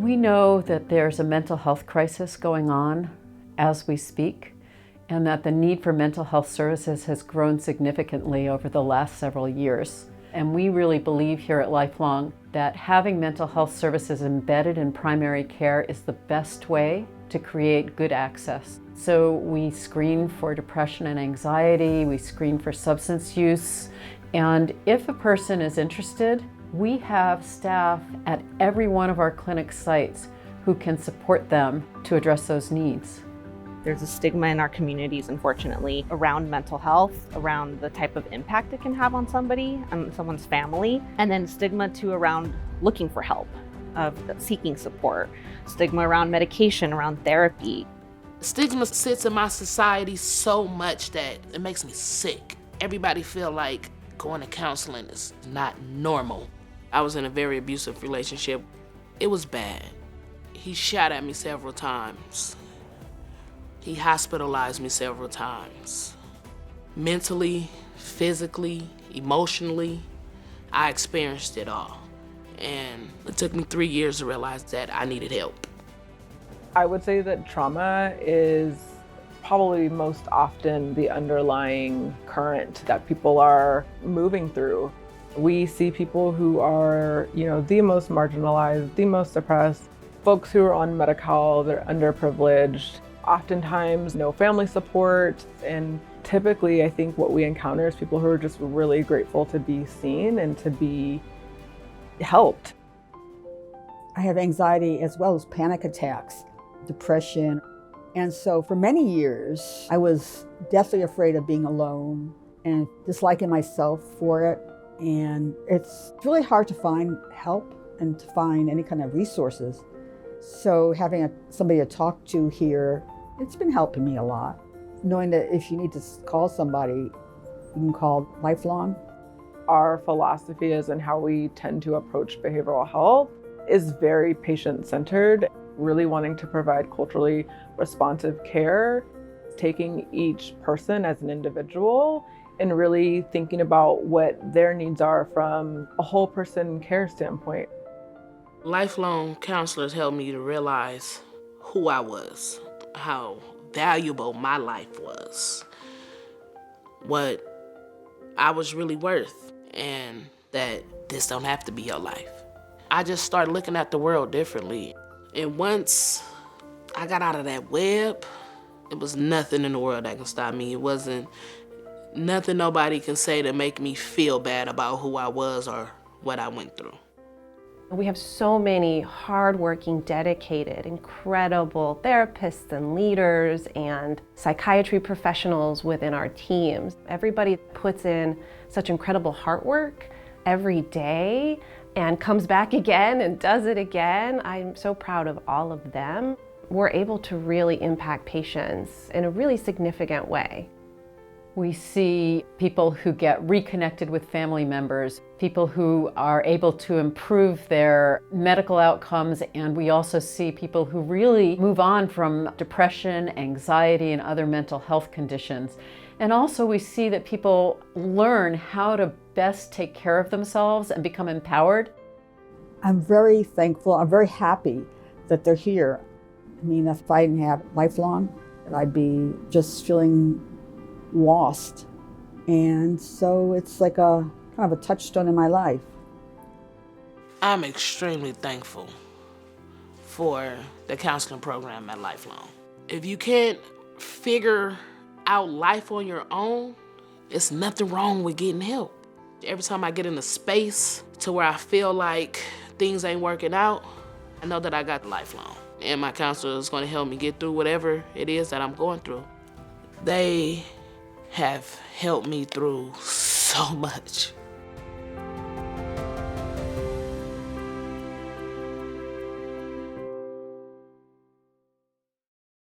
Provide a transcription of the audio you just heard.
We know that there's a mental health crisis going on as we speak, and that the need for mental health services has grown significantly over the last several years. And we really believe here at LifeLong that having mental health services embedded in primary care is the best way to create good access. So we screen for depression and anxiety, we screen for substance use, and if a person is interested, we have staff at every one of our clinic sites who can support them to address those needs. There's a stigma in our communities, unfortunately, around mental health, around the type of impact it can have on somebody, on someone's family, and then stigma too around looking for help, of seeking support, stigma around medication, around therapy. Stigma sits in my society so much that it makes me sick. Everybody feel like going to counseling is not normal. I was in a very abusive relationship. It was bad. He shot at me several times. He hospitalized me several times. Mentally, physically, emotionally, I experienced it all. And it took me 3 years to realize that I needed help. I would say that trauma is probably most often the underlying current that people are moving through. We see people who are, the most marginalized, the most oppressed, folks who are on Medi-Cal, they're underprivileged, oftentimes no family support, and typically I think what we encounter is people who are just really grateful to be seen and to be helped. I have anxiety as well as panic attacks, depression. And so for many years, I was deathly afraid of being alone and disliking myself for it. And it's really hard to find help and to find any kind of resources. So having somebody to talk to here, it's been helping me a lot. Knowing that if you need to call somebody, you can call LifeLong. Our philosophy is and how we tend to approach behavioral health is very patient-centered, really wanting to provide culturally responsive care, taking each person as an individual and really thinking about what their needs are from a whole person care standpoint. Lifelong counselors helped me to realize who I was, how valuable my life was, what I was really worth, and that this don't have to be your life. I just started looking at the world differently. And once I got out of that web, it was nothing in the world that can stop me. It wasn't nothing nobody can say to make me feel bad about who I was or what I went through. We have so many hardworking, dedicated, incredible therapists and leaders and psychiatry professionals within our teams. Everybody puts in such incredible heart work every day and comes back again and does it again. I'm so proud of all of them. We're able to really impact patients in a really significant way. We see people who get reconnected with family members, people who are able to improve their medical outcomes, and we also see people who really move on from depression, anxiety, and other mental health conditions. And also we see that people learn how to best take care of themselves and become empowered. I'm very thankful, I'm very happy that they're here. I mean, if I didn't have LifeLong, I'd be just feeling lost. And so it's like a kind of a touchstone in my life. I'm extremely thankful for the counseling program at LifeLong. If you can't figure out life on your own, it's nothing wrong with getting help. Every time I get in a space to where I feel like things ain't working out, I know that I got LifeLong. And my counselor is going to help me get through whatever it is that I'm going through. They have helped me through so much.